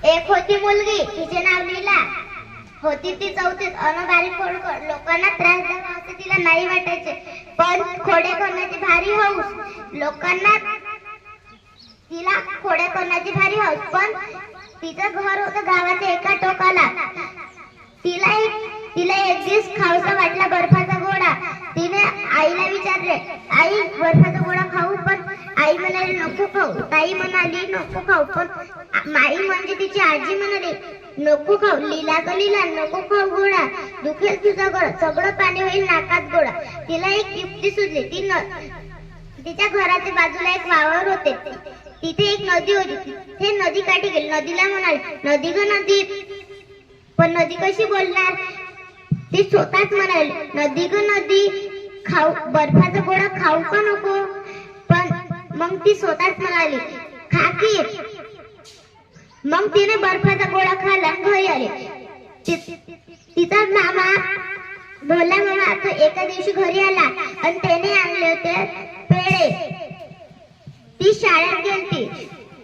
एक होती मुलगी, तिचे नाव लीला होती. ती चौथीत. अनगारी खोडकर. लोकांना त्रास द्यावा असे तिला नाही वाटायचे, पण खोडे करण्याची भारी हौस. लोकांना तिला खोडे करण्याची भारी हौस. पण तिचं घर होतं गावाच्या एका टोकाला. तिला एक दिवस खाऊसा वाटला बर्फाचा गोळा. तिने आईला विचारले, आई बर्फाचा गोळा खाऊ? पण आई म्हणाली नको खाऊ. ताई म्हणाली नको खाऊ, पण माई म्हणजे तिची आजी म्हणाली नको खाऊ. लीला ग लीला नको खाऊ गोळा, दुखेल तुझा गळा, सगळं पाणी होईल नाकात गोळा. तिला एक युक्ती सुचली. तिच्या घराच्या बाजूला एक वावर होते. तिथे एक नदी होती. ते नदी काठी गेली. नदीला म्हणाली नदी ग नदी. पण नदी कशी बोलणार? ती स्वतःच म्हणाली नदी ग नदी, खाऊ बर्फाचा गोळा खाऊ का नको? पण मग ती स्वतःच म्हणाली खा की. मग तिने बर्फाचा गोळा खाल्ला, घरी आले. तिचा मामा भोला मामा तो एका दिवशी घरी आला आणि त्याने आणले होते पेढे. ती शाळेत गेलती.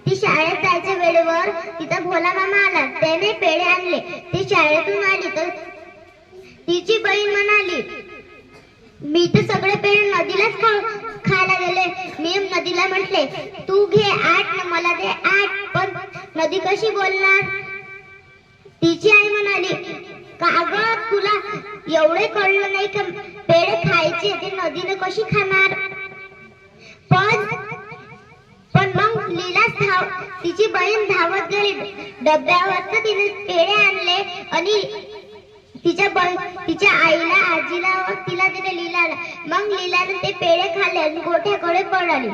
ती शाळेत जायच्या वेळेवर तिचा भोला मामा आला. त्याने पेढे आणले. ती शाळेतून आली तर तिची बहीण म्हणाली मी तर सगळे पेढे नदीलाच खायला गेले. मी नदीला म्हटले तू घे 8 मला दे 8. पण नदी कशी बोलणार? तिची आई म्हणाली का गं तुला एवढे कळलं नाही का पेढे खायचे ते नदीने कशी खाणार? पण मग लीला तिची बहीण धावत गेली. डब्यावर तिने पेढे आणले आणि तिच्या आईला आजीला तिला दिले लीलाला. मग लीलाने ते पेढे खाल्ले आणि गोठ्याकडे पळाली.